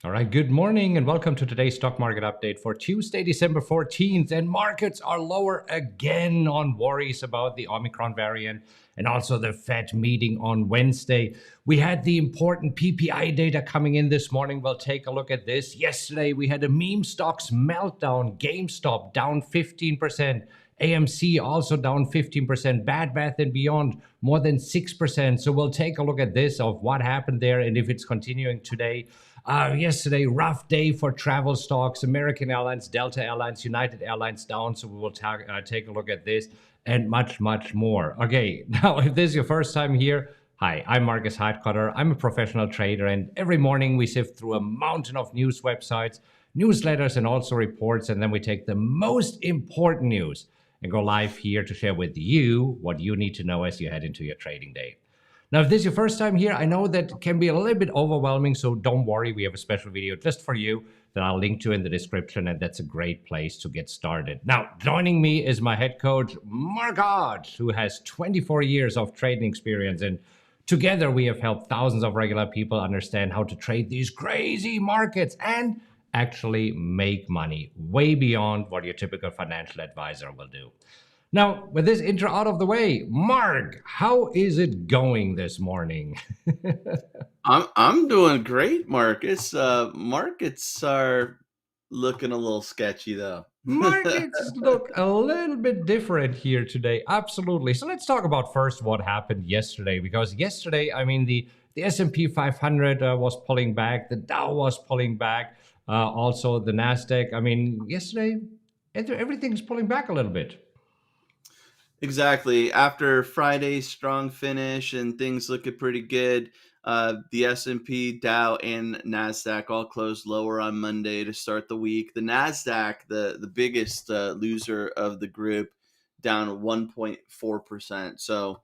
All right, good morning and welcome to today's stock market update for Tuesday, December 14th. And markets are lower again on worries about the Omicron variant and also the Fed meeting on Wednesday. We had the important PPI data coming in this morning. We'll take a look at this. Yesterday, we had a meme stocks meltdown. GameStop down 15%. AMC also down 15%, Bed Bath & Beyond more than 6%. So we'll take a look at this of what happened there and if it's continuing today. Yesterday, rough day for travel stocks, American Airlines, Delta Airlines, United Airlines down. So we will take a look at this and much, much more. Okay, now if this is your first time here, hi, I'm Marcus Heidkotter. I'm a professional trader, and every morning we sift through a mountain of news websites, newsletters, and also reports, and then we take the most important news and go live here to share with you what you need to know as you head into your trading day. Now, if this is your first time here, I know that can be a little bit overwhelming, so don't worry. We have a special video just for you that I'll link to in the description, and that's a great place to get started. Now, joining me is my head coach, Mark Hodge, who has 24 years of trading experience, and together we have helped thousands of regular people understand how to trade these crazy markets and actually make money way beyond what your typical financial advisor will do. Now, with this intro out of the way, Mark, how is it going this morning? I'm doing great, Marcus. Markets are looking a little sketchy though. Markets look a little bit different here today. Absolutely. So let's talk about first what happened yesterday, because yesterday, I mean, the S&P 500 was pulling back, the Dow was pulling back, also the Nasdaq. I mean, yesterday, everything's pulling back a little bit. Exactly. After Friday's strong finish and things looking pretty good, the S&P, Dow, and Nasdaq all closed lower on Monday to start the week. The Nasdaq, the biggest loser of the group, down 1.4%. So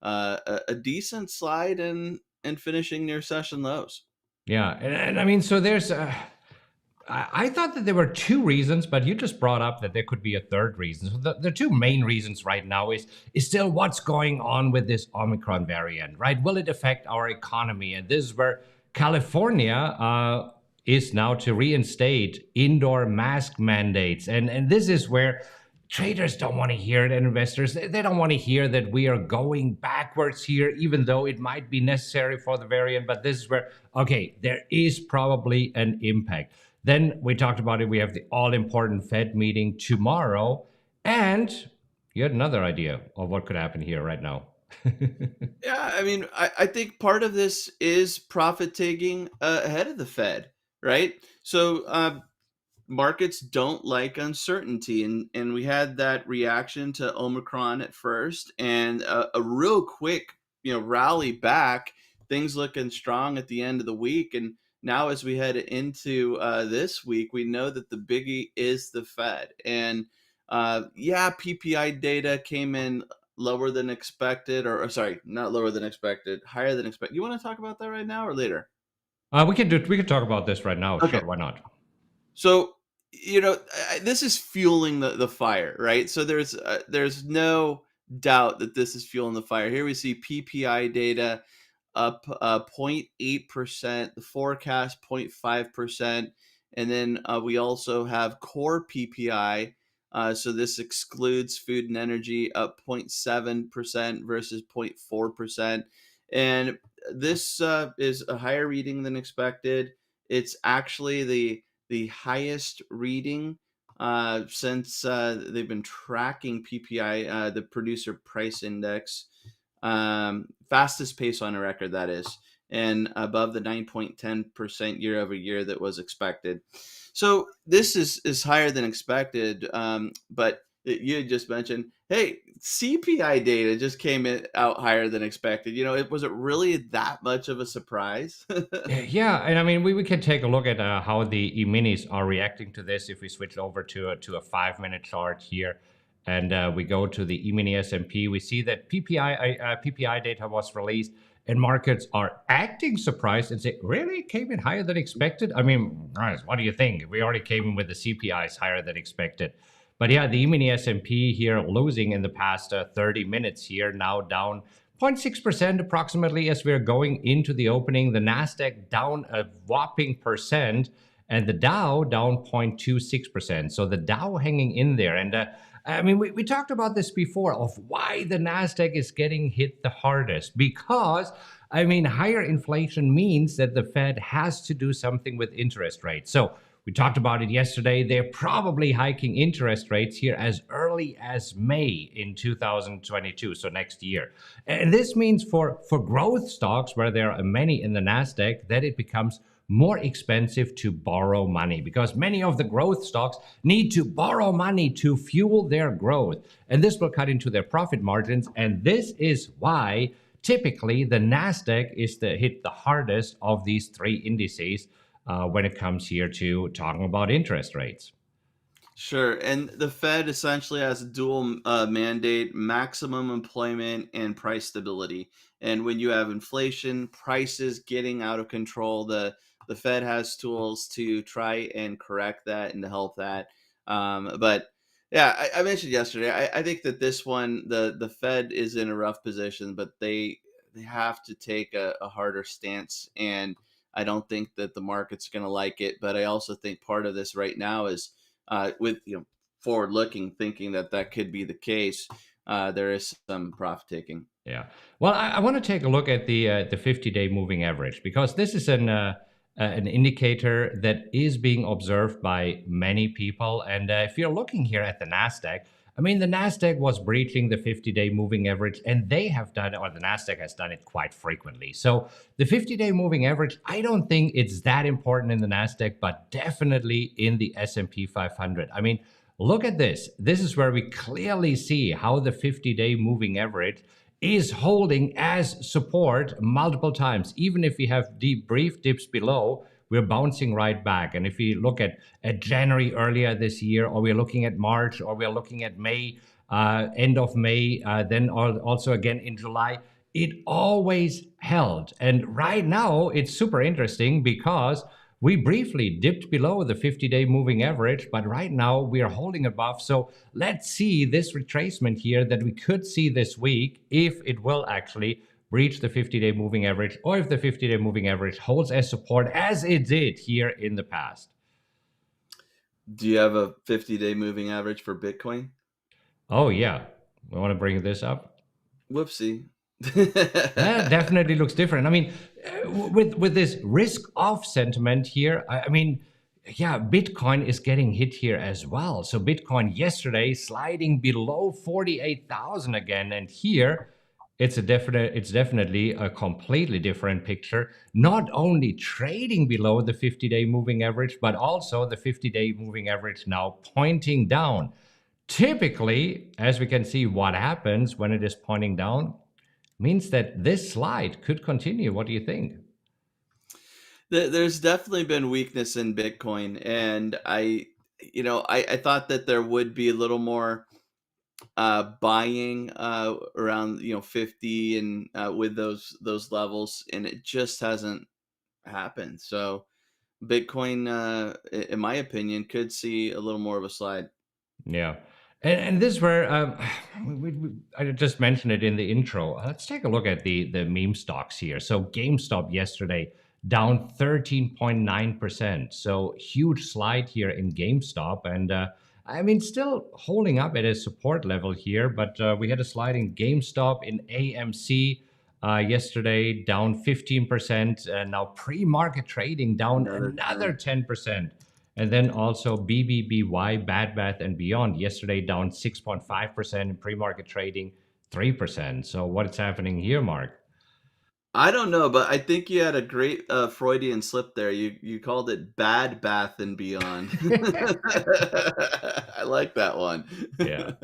a decent slide and finishing near session lows. Yeah, and I mean, so there's. I thought that there were two reasons, but you just brought up that there could be a third reason. So the two main reasons right now is still what's going on with this Omicron variant, right? Will it affect our economy? And this is where California is now to reinstate indoor mask mandates, and this is where traders don't want to hear it, and investors, they don't want to hear that we are going backwards here, even though it might be necessary for the variant. But this is where, okay, there is probably an impact. Then we talked about it. We have the all-important Fed meeting tomorrow. And you had another idea of what could happen here right now. Yeah, I mean, I think part of this is profit taking ahead of the Fed, right? So markets don't like uncertainty, and we had that reaction to Omicron at first, and a real quick, rally back. Things looking strong at the end of the week, and now as we head into this week, we know that the biggie is the Fed, and yeah, PPI data came in lower than expected, or sorry, not lower than expected, higher than expected. You want to talk about that right now or later? We can talk about this right now. Okay. Sure, why not? So, this is fueling the fire, right? So there's no doubt that this is fueling the fire. Here we see PPI data up 0.8%, the forecast 0.5%, and then we also have core PPI. So this excludes food and energy, up 0.7% versus 0.4%, and this is a higher reading than expected. It's actually the highest reading since they've been tracking PPI, the Producer Price Index, fastest pace on a record, that is, and above the 9.10% year over year that was expected. So this is higher than expected, but you had just mentioned, hey, CPI data just came out higher than expected. Was it really that much of a surprise? Yeah, and I mean, we can take a look at how the E-minis are reacting to this. If we switch over to a 5-minute chart here, and we go to the E-mini S&P, we see that PPI data was released, and markets are acting surprised and say, really? Came in higher than expected? I mean, guys, what do you think? We already came in with the CPIs higher than expected. But yeah, the E-mini S&P here losing in the past 30 minutes here, now down 0.6% approximately as we're going into the opening. The Nasdaq down a whopping percent, and the Dow down 0.26%. So the Dow hanging in there. And I mean, we talked about this before of why the Nasdaq is getting hit the hardest. Because, I mean, higher inflation means that the Fed has to do something with interest rates. So we talked about it yesterday. They're probably hiking interest rates here as early as May in 2022, so next year. And this means for growth stocks, where there are many in the Nasdaq, that it becomes more expensive to borrow money because many of the growth stocks need to borrow money to fuel their growth. And this will cut into their profit margins. And this is why typically the Nasdaq is hit the hardest of these three indices when it comes here to talking about interest rates. Sure. And the Fed essentially has a dual mandate: maximum employment and price stability. And when you have inflation, prices getting out of control, the Fed has tools to try and correct that and to help that. But yeah, I mentioned yesterday, I think that this one, the Fed is in a rough position, but they have to take a harder stance. And I don't think that the market's going to like it. But I also think part of this right now is with forward looking, thinking that that could be the case. There is some profit taking. Yeah. Well, I want to take a look at the 50-day moving average because this is an indicator that is being observed by many people. And if you're looking here at the Nasdaq, I mean, the Nasdaq was breaching the 50-day moving average, and they have done it, or the Nasdaq has done it quite frequently. So the 50-day moving average, I don't think it's that important in the Nasdaq, but definitely in the S&P 500. I mean, look at this. This is where we clearly see how the 50-day moving average is holding as support multiple times. Even if we have brief dips below, we're bouncing right back. And if we look at January earlier this year, or we're looking at March, or we're looking at May, end of May, then also again in July, it always held. And right now, it's super interesting because we briefly dipped below the 50-day moving average, but right now we are holding above. So let's see this retracement here that we could see this week, if it will actually breach the 50-day moving average, or if the 50-day moving average holds as support as it did here in the past. Do you have a 50-day moving average for Bitcoin? Oh, yeah. We want to bring this up. Whoopsie. That definitely looks different. I mean, with this risk off sentiment here, I mean, yeah, Bitcoin is getting hit here as well. So Bitcoin yesterday sliding below 48,000 again, and here it's definitely a completely different picture. Not only trading below the 50-day moving average, but also the 50-day moving average now pointing down. Typically, as we can see, what happens when it is pointing down means that this slide could continue. What do you think? There's definitely been weakness in Bitcoin, and I thought that there would be a little more buying around 50 and with those levels, and it just hasn't happened. So Bitcoin, in my opinion, could see a little more of a slide. Yeah. And this is where I just mentioned it in the intro. Let's take a look at the meme stocks here. So GameStop yesterday down 13.9%. So huge slide here in GameStop. And I mean, still holding up at a support level here, but we had a slide in GameStop, in AMC yesterday down 15%. Now pre-market trading down another 10%. And then also BBBY, Bad Bath and Beyond, yesterday down 6.5%, in pre-market trading 3%. So what's happening here, Mark? I don't know, but I think you had a great Freudian slip there. You called it Bad Bath and Beyond. I like that one. Yeah.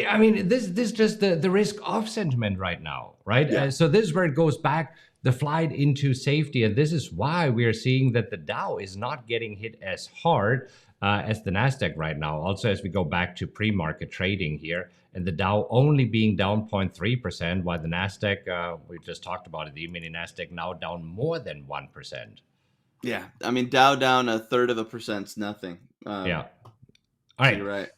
I mean, this just the risk off sentiment right now, right? Yeah. So this is where it goes back, the flight into safety, and this is why we are seeing that the Dow is not getting hit as hard as the Nasdaq right now. Also, as we go back to pre-market trading here, and the Dow only being down 0.3%, while the Nasdaq, we just talked about it, the mini Nasdaq now down more than 1%. Yeah. I mean, Dow down 1/3 of a percent's nothing. Yeah. All So right. you're right.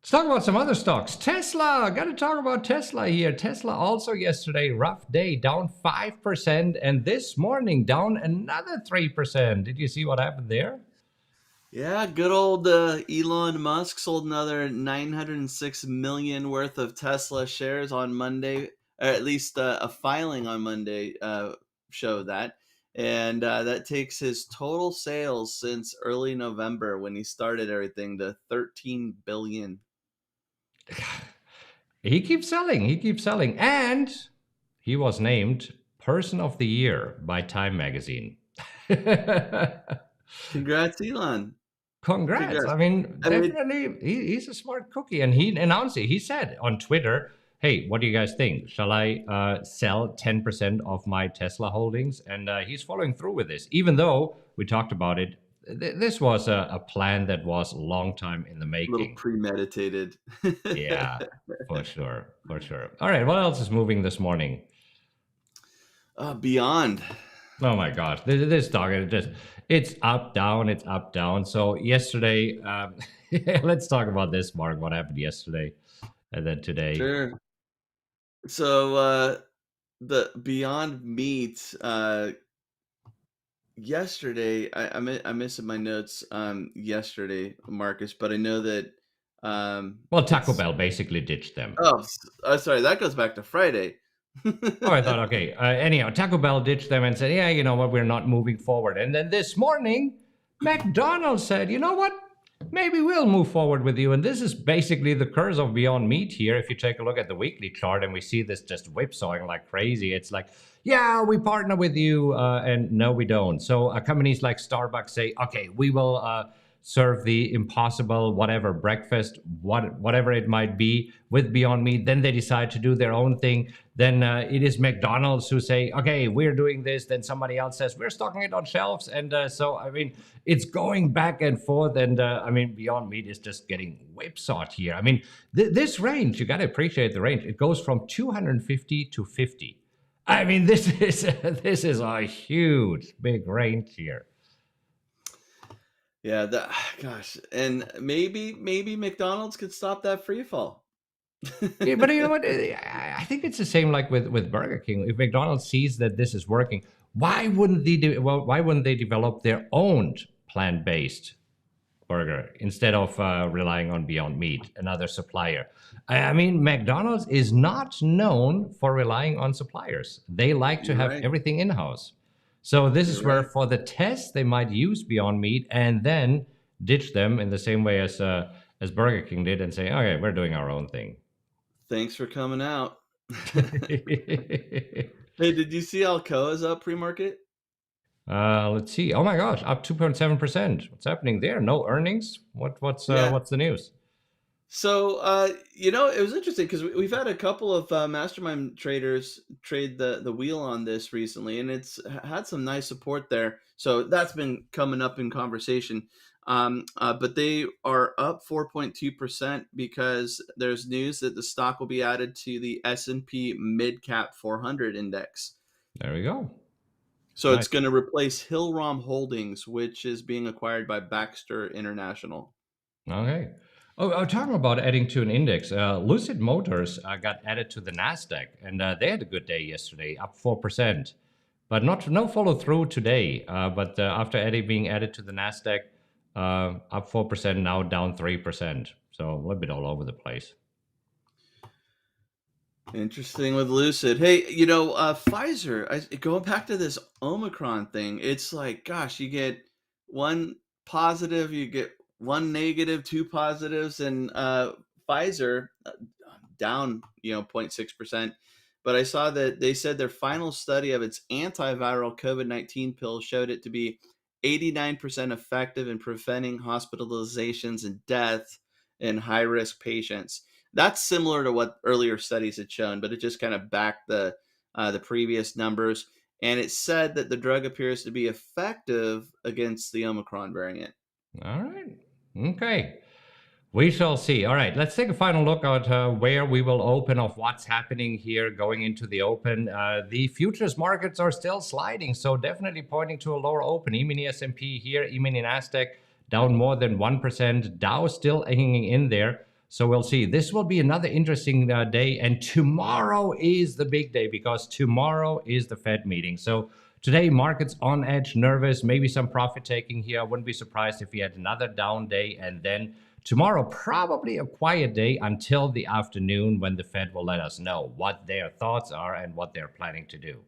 Let's talk about some other stocks. Tesla, got to talk about Tesla here. Tesla also yesterday, rough day, down 5%, and this morning down another 3%. Did you see what happened there? Yeah, good old Elon Musk sold another 906 million worth of Tesla shares on Monday, or at least a filing on Monday showed that. And that takes his total sales since early November when he started everything to 13 billion. He keeps selling, he keeps selling. And he was named Person of the Year by Time Magazine. Congrats, Elon. Congrats. Congrats. I mean, I mean, definitely, he's a smart cookie. And he announced it. He said on Twitter, hey, what do you guys think? Shall I sell 10% of my Tesla holdings? And he's following through with this, even though we talked about it. This was a plan that was a long time in the a little making. premeditated. Yeah, for sure. For sure. All right. What else is moving this morning? Beyond. Oh my gosh, this dog it's up down, it's up down. So yesterday, let's talk about this, Mark. What happened yesterday and then today? Sure. So the Beyond Meat yesterday, I'm missing my notes yesterday, Marcus, but I know that Well, Taco it's Bell basically ditched them. sorry, that goes back to Friday. Oh, I thought, okay. Anyhow, Taco Bell ditched them and said, yeah, you know what, we're not moving forward. And then this morning, McDonald's said, you know what, maybe we'll move forward with you. And this is basically the curse of Beyond Meat here. If you take a look at the weekly chart and we see this just whipsawing like crazy, it's like, yeah, we partner with you, and no, we don't. So companies like Starbucks say, okay, we will serve the impossible whatever breakfast, whatever it might be, with Beyond Meat. Then they decide to do their own thing. Then it is McDonald's who say, okay, we're doing this. Then somebody else says, we're stocking it on shelves. And so, I mean, it's going back and forth. And I mean, Beyond Meat is just getting whipsawed here. I mean, this range, you got to appreciate the range. It goes from 250 to 50. I mean, this is a huge, big range here. Yeah, gosh, and maybe McDonald's could stop that free fall. Yeah, but you know what? I think it's the same like with Burger King. If McDonald's sees that this is working, why wouldn't they develop their own plant-based burger instead of relying on Beyond Meat, another supplier? I mean, McDonald's is not known for relying on suppliers. They like to You're have right. everything in-house. So this You're is where, right. for the test, they might use Beyond Meat and then ditch them in the same way as Burger King did and say, okay, we're doing our own thing. Thanks for coming out. Hey, did you see Alcoa's up pre-market? Let's see. Oh my gosh, up 2.7%. What's happening there? No earnings? Yeah. What's the news? So, it was interesting because we've had a couple of mastermind traders trade the wheel on this recently, and it's had some nice support there. So that's been coming up in conversation. But they are up 4.2% because there's news that the stock will be added to the S&P Mid Cap 400 index. There we go. So Nice. it's going to replace Hillrom Holdings, which is being acquired by Baxter International. Okay. Oh, talking about adding to an index, Lucid Motors got added to the Nasdaq, and they had a good day yesterday, up 4%, but no follow through today. But after being added to the Nasdaq, up 4%, now down 3%. So a little bit all over the place. Interesting with Lucid. Hey, Pfizer, going back to this Omicron thing, it's like, gosh, you get one positive, you get one negative, two positives, and Pfizer down, 0.6%. But I saw that they said their final study of its antiviral COVID-19 pill showed it to be 89% effective in preventing hospitalizations and death in high-risk patients. That's similar to what earlier studies had shown, but it just kind of backed the previous numbers. And it said that the drug appears to be effective against the Omicron variant. All right. Okay. We shall see. All right, let's take a final look at where we will open, of what's happening here going into the open. The futures markets are still sliding, so definitely pointing to a lower open. E-mini S&P here, E-mini Nasdaq down more than 1%. Dow still hanging in there. So we'll see. This will be another interesting day. And tomorrow is the big day because tomorrow is the Fed meeting. So today, markets on edge, nervous, maybe some profit taking here. I wouldn't be surprised if we had another down day. And then tomorrow, probably a quiet day until the afternoon when the Fed will let us know what their thoughts are and what they're planning to do.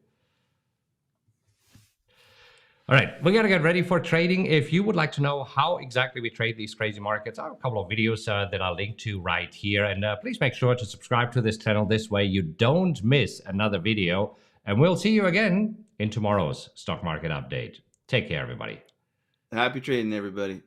All right, we got to get ready for trading. If you would like to know how exactly we trade these crazy markets, I have a couple of videos that I'll link to right here. And please make sure to subscribe to this channel. This way you don't miss another video. And we'll see you again in tomorrow's stock market update. Take care, everybody. Happy trading, everybody.